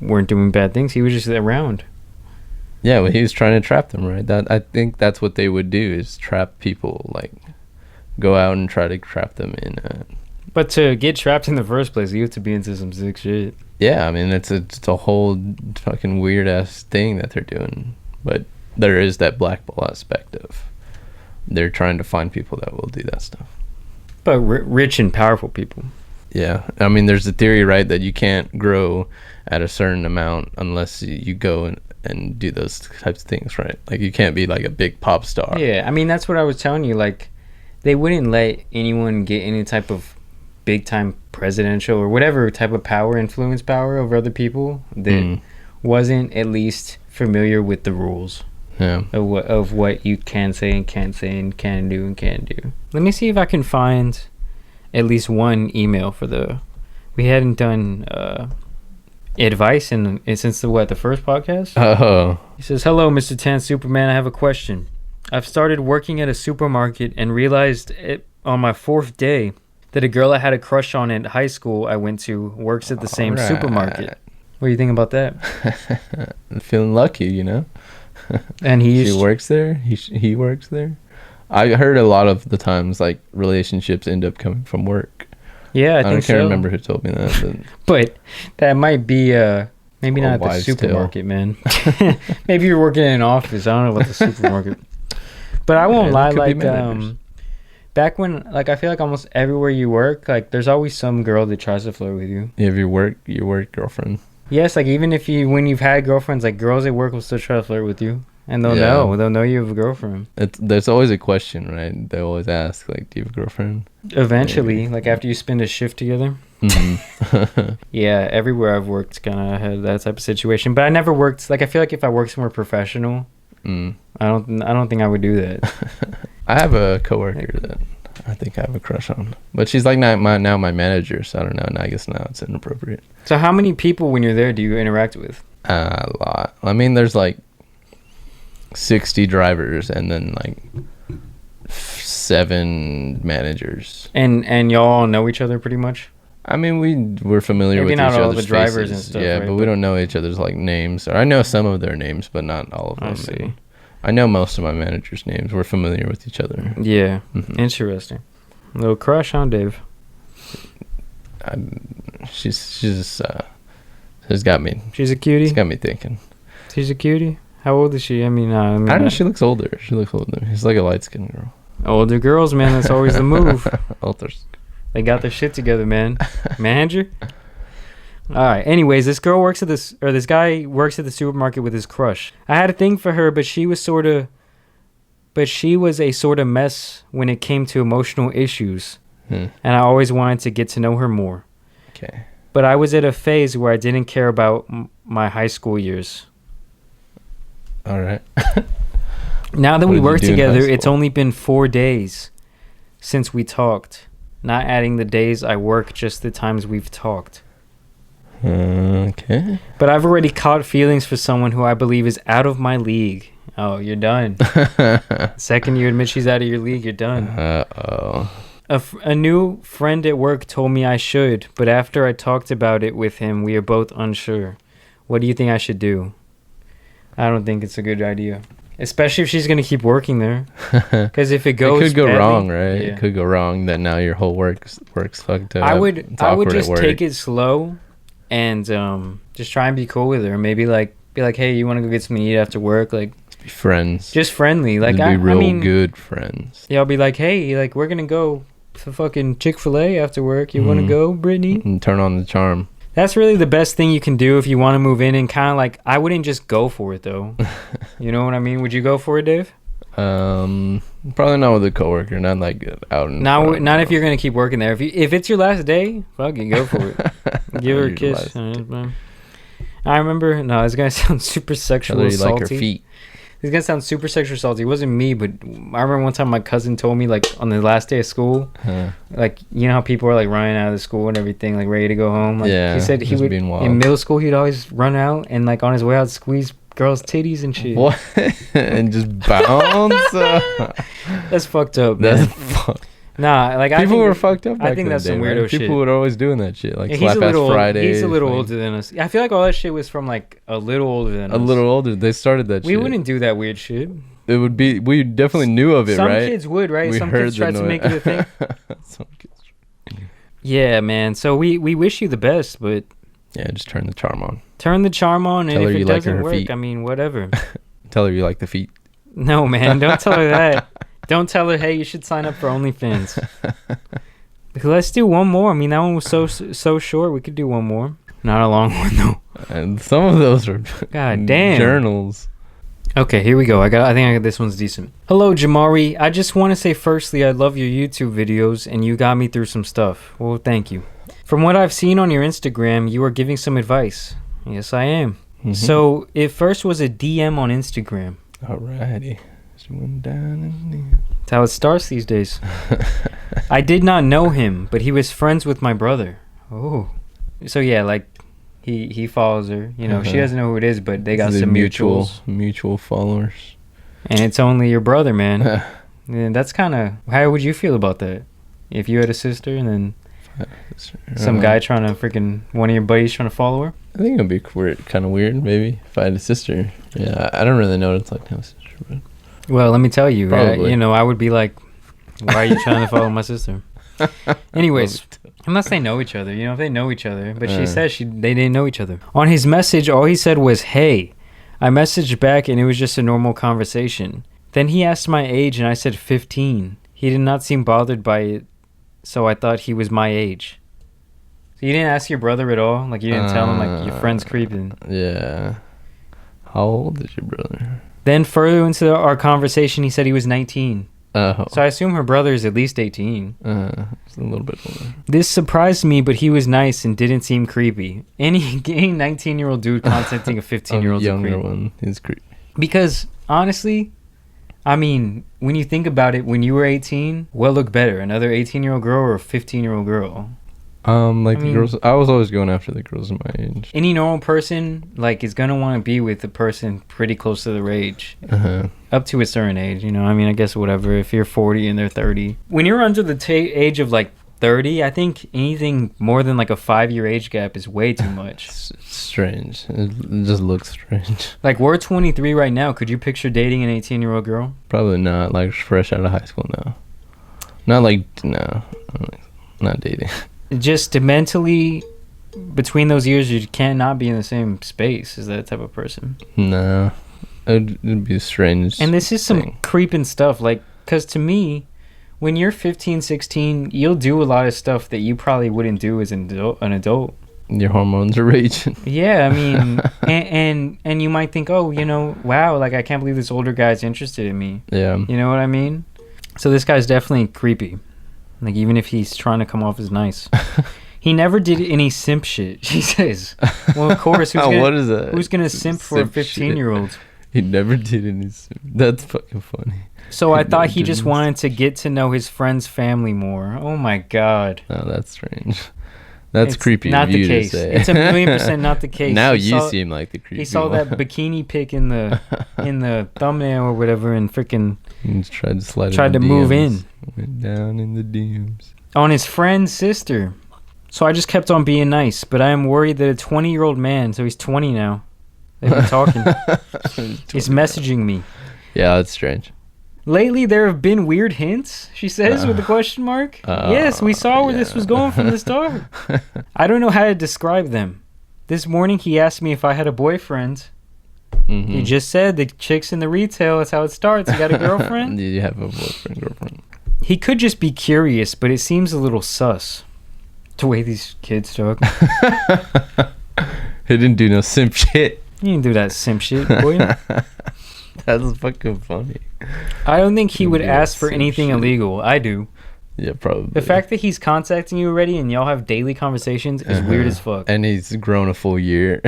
weren't doing bad things. He was just around. Yeah, well, he was trying to trap them, right? I think that's what they would do, is trap people, like go out and try to trap them in. But to get trapped in the first place, you have to be into some sick shit. Yeah, I mean, it's a whole fucking weird ass thing that they're doing. But there is that blackball aspect of they're trying to find people that will do that stuff. But rich and powerful people. Yeah, I mean, there's a theory, right, that you can't grow at a certain amount unless you go and do those types of things, right? Like you can't be like a big pop star. Yeah, I mean that's what I was telling you. Like they wouldn't let anyone get any type of big time presidential or whatever type of influence power over other people that wasn't at least familiar with the rules. Yeah. Of what you can say and can't say and can do and can't do. Let me see if I can find at least one email for the We hadn't done advice since the first podcast. Oh. He says, "Hello, Mr. Tan Superman. I have a question. I've started working at a supermarket and realized on my 4th day that a girl I had a crush on in high school I went to works at the same supermarket. What do you think about that?" I'm feeling lucky, you know. And she works there. He works there. I heard a lot of the times like relationships end up coming from work. Yeah, I can't remember who told me that. But that might be maybe not at the supermarket, man. Maybe you're working in an office. I don't know about the supermarket. But I won't lie, like back when, like, I feel like almost everywhere you work, like there's always some girl that tries to flirt with you. You have your work girlfriend. Yes, like even when you've had girlfriends, like girls at work will still try to flirt with you. And they'll know you have a girlfriend. There's always a question, right? They always ask, like, do you have a girlfriend? Eventually, like after you spend a shift together. Mm-hmm. Yeah, everywhere I've worked kind of had that type of situation. But I never worked, like I feel like if I worked somewhere professional, I don't think I would do that. I have a coworker that I think I have a crush on. But she's like now my manager, so I don't know. And I guess now it's inappropriate. So how many people when you're there do you interact with? A lot. I mean, there's like 60 drivers and then like 7 managers, and y'all all know each other pretty much. I mean, we're familiar with each other's faces. Drivers and stuff, yeah, right? But we don't know each other's like names, or I know some of their names but not all of them. I see. I know most of my managers' names. We're familiar with each other. Yeah. Interesting. A little crush on Dave. She's got me. She's a cutie. She's got me thinking. She's a cutie. How old is she? I don't know. She looks older. She's like a light-skinned girl. Older girls, man. That's always the move. Older. They got their shit together, man. Manager. All right. Anyways, this guy works at the supermarket with his crush. I had a thing for her, but she was a sort of mess when it came to emotional issues. And I always wanted to get to know her more. Okay. But I was at a phase where I didn't care about my high school years. All right. Now that we work together, it's only been 4 days since we talked. Not adding the days I work, just the times we've talked. Okay. But I've already caught feelings for someone who I believe is out of my league. Oh, you're done. Second you admit she's out of your league, you're done. Uh-oh. A new friend at work told me I should, but after I talked about it with him, we are both unsure. What do you think I should do? I don't think it's a good idea. Especially if she's going to keep working there. Because if it goes it could go badly, wrong, right? Yeah. It could go wrong that now your whole work's fucked up. I would just take it slow and just try and be cool with her. Maybe be like, hey, you want to go get something to eat after work? Like, be friends. Just friendly. Like, be real good friends. Yeah, I'll be like, hey, like, we're going to go to fucking Chick-fil-A after work. You want to go, Brittany? And turn on the charm. That's really the best thing you can do if you want to move in, and kind of like, I wouldn't just go for it though. You know what I mean? Would you go for it, Dave? Probably not with a coworker. Not like out in not if you're gonna keep working there. If it's your last day, fucking go for it. Give her a kiss. I remember. No, it's gonna sound super sexual salty. Like her feet. It's gonna sound super sexual salty. It wasn't me, but I remember one time my cousin told me, like, on the last day of school, like, you know how people are like running out of the school and everything, like ready to go home. Like, yeah, he said he would in middle school he'd always run out and like on his way out squeeze girls' titties and shit. What? And just bounce. That's fucked up, man. That's fucked. Nah, like people were fucked up. I think that's some weirdo shit. People were always doing that shit, like Slap Ass Fridays. He's a little older than us. I feel like all that shit was from like a little older than us. A little older. They started that shit. We wouldn't do that weird shit. It would be. We definitely knew of it, Some right? Some kids would, right? Some kids tried to make it a thing. Some kids. Yeah, man. So we wish you the best, but yeah, just turn the charm on. Turn the charm on, and if it doesn't work, I mean, whatever. Tell her you like the feet. No, man. Don't tell her that. Don't tell her, hey, you should sign up for OnlyFans. Let's do one more. I mean, that one was so short. We could do one more. Not a long one though. And some of those are God damn journals. Okay, here we go. I think this one's decent. Hello, Jamari. I just want to say firstly, I love your YouTube videos, and you got me through some stuff. Well, thank you. From what I've seen on your Instagram, you are giving some advice. Yes, I am. Mm-hmm. So it first was a DM on Instagram. Alrighty. That's how it starts these days. I did not know him, but he was friends with my brother. Oh. So yeah, like he follows her. You know, she doesn't know who it is, but they got some mutual followers. And it's only your brother, man. And that's kind of, how would you feel about that? If you had a sister and then some guy trying to one of your buddies trying to follow her? I think it would be kind of weird, maybe, if I had a sister. Yeah, I don't really know what it's like to have a sister. But well, let me tell you, I would be like, why are you trying to follow my sister? Anyways, unless they know each other, if they know each other. But she says they didn't know each other. On his message, all he said was, "Hey." I messaged back and it was just a normal conversation. Then he asked my age and I said 15. He did not seem bothered by it, so I thought he was my age. So you didn't ask your brother at all? Like, you didn't tell him, like, your friend's creeping? Yeah. How old is your brother? Then further into our conversation, he said he was 19. Oh. So I assume her brother is at least 18. It's a little bit older. This surprised me, but he was nice and didn't seem creepy. Any 19-year-old dude contacting a 15-year-old younger one is creepy. Because, honestly, I mean, when you think about it, when you were 18, what looked better? Another 18-year-old girl or a 15-year-old girl? The girls. I was always going after the girls of my age. Any normal person, like, is gonna want to be with a person pretty close to their age, up to a certain age. I guess whatever. If you're 40 and they're 30, when you're under the age of like 30, I think anything more than like a 5-year age gap is way too much. It's strange. It just looks strange. Like, we're 23 right now. Could you picture dating an 18-year-old girl? Probably not. Like, fresh out of high school now. Not dating. Just mentally, between those years, you cannot be in the same space as that type of person. No. It'd be strange. And this is some creeping stuff. Like, because to me, when you're 15, 16, you'll do a lot of stuff that you probably wouldn't do as an adult. Your hormones are raging. Yeah, I mean, and you might think, oh, wow, like, I can't believe this older guy's interested in me. Yeah. You know what I mean? So this guy's definitely creepy. Like, even if he's trying to come off as nice. He never did any simp shit, she says. Well, of course. What is that? Who's going to simp for a 15-year-old? He never did any simp. That's fucking funny. So I thought he just wanted to get to know his friend's family more. Oh, my God. Oh, that's strange. That's creepy. Not the case. It's 1,000,000% not the case. Now you seem like the creepy. He saw that bikini pic in the thumbnail or whatever, and freaking tried to move in. Went down in the DMs on his friend's sister. So I just kept on being nice, but I am worried that a 20-year-old man, so he's 20 now, they've been talking, is messaging me. Yeah, that's strange. Lately, there have been weird hints, she says, with a question mark. Yes, we saw where this was going from the start. I don't know how to describe them. This morning, he asked me if I had a boyfriend. Mm-hmm. He just said the chicks in the retail, that's how it starts. You got a girlfriend? Did you have a boyfriend, girlfriend? He could just be curious, but it seems a little sus. The way these kids talk. He didn't do no simp shit. He didn't do that simp shit, boy. That's fucking funny. I don't think he would ask for anything illegal. I do. Yeah, probably. The fact that he's contacting you already and y'all have daily conversations is weird as fuck. And he's grown a full year.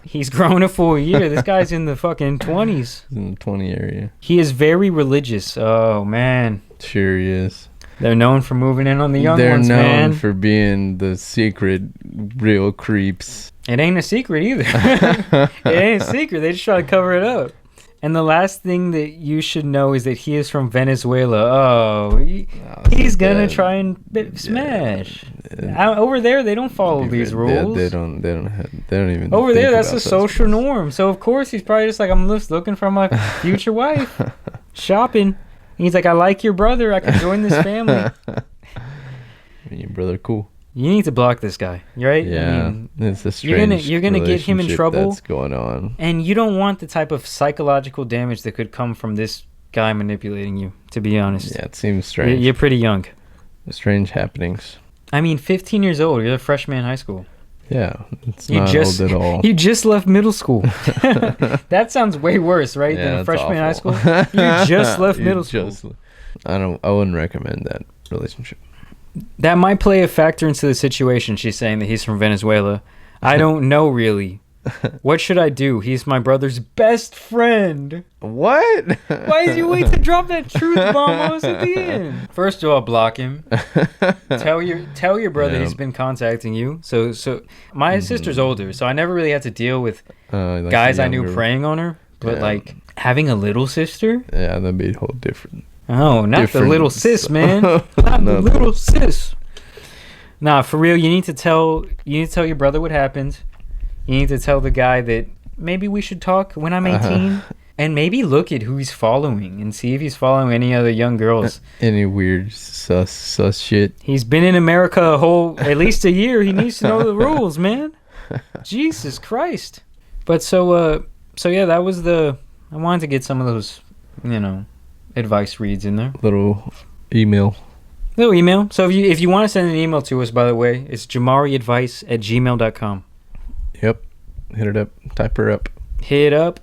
He's grown a full year. This guy's in the fucking 20s. He's in the 20 area. He is very religious. Oh, man. Sure he is. They're known for moving in on the young ones, man. They're known for being the secret real creeps. It ain't a secret either. It ain't a secret. They just try to cover it up. And the last thing that you should know is that he is from Venezuela. Oh, he's gonna try and smash. Over there, they don't follow these rules. They don't even. Over there, that's a social norm. So of course, he's probably just like, I'm just looking for my future wife, shopping. He's like, I like your brother. I can join this family. Your brother, cool. You need to block this guy, right? Yeah, it's a strange you're gonna get him in trouble. That's going on, and you don't want the type of psychological damage that could come from this guy manipulating you. To be honest, yeah, it seems strange. You're pretty young. Strange happenings. I mean, 15 years old. You're a freshman in high school. Yeah, it's not old at all. You just left middle school. That sounds way worse, right? Than a freshman in high school. You just left middle school. I wouldn't recommend that relationship. That might play a factor into the situation. She's saying that he's from Venezuela. I don't know really. What should I do? He's my brother's best friend. What? Why did you wait to drop that truth bomb on us at the end? First of all, block him. Tell your brother he's been contacting you. So my sister's older, so I never really had to deal with like guys I knew preying on her. But like having a little sister? Yeah, that'd be a whole different. Oh, not the little sis, man. Not the little sis. Nah, for real, you need to tell your brother what happened. You need to tell the guy that maybe we should talk when I'm 18. And maybe look at who he's following and see if he's following any other young girls. Any weird sus shit. He's been in America at least a year. He needs to know the rules, man. Jesus Christ. But so yeah, that was I wanted to get some of those, advice reads in there. Little email. So if you want to send an email to us, by the way, it's jamariadvice@gmail.com. Yep. Hit it up. Type her up. Hit up.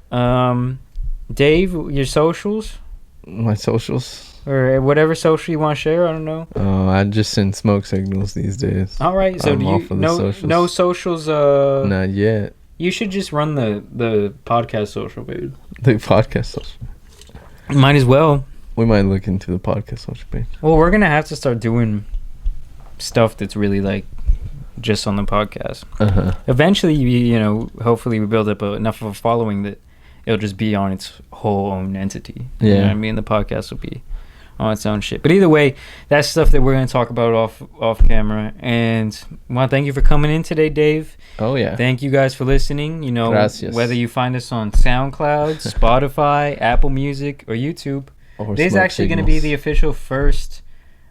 Dave, your socials? My socials? Or whatever social you want to share, I don't know. I just send smoke signals these days. All right, so no socials? Not yet. You should just run the podcast social, babe. The podcast social? Might as well. We might look into the podcast social page. Well, we're going to have to start doing stuff that's really like just on the podcast. Eventually, hopefully we build up enough of a following that it'll just be on its whole own entity. Yeah. You know what I mean? The podcast will be on its own shit. But either way, that's stuff that we're going to talk about off camera. And I want to thank you for coming in today, Dave. Oh, yeah. Thank you guys for listening. Gracias. Whether you find us on SoundCloud, Spotify, Apple Music, or YouTube. This is actually going to be the official first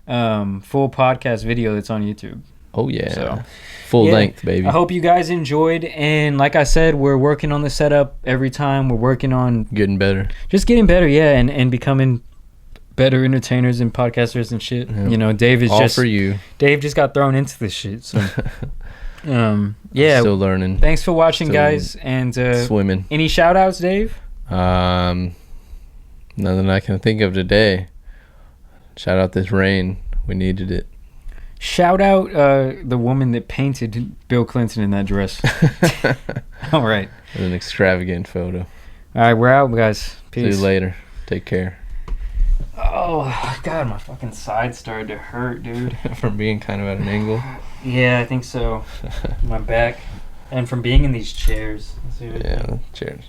full podcast video that's on YouTube. Oh, yeah. So, full length, baby. I hope you guys enjoyed. And like I said, we're working on the setup every time. We're working on... Getting better. Just getting better, yeah. And becoming better entertainers and podcasters and shit. Yeah. Dave is all for you. Dave just got thrown into this shit. So, yeah. Still learning. Thanks for watching, guys. And swimming. Any shout-outs, Dave? Nothing I can think of today. Shout out this rain. We needed it. Shout out the woman that painted Bill Clinton in that dress. All right. It was an extravagant photo. All right, we're out, guys. Peace. See you later. Take care. Oh, God, my fucking side started to hurt, dude. From being kind of at an angle? Yeah, I think so. My back. And from being in these chairs. Yeah, chairs.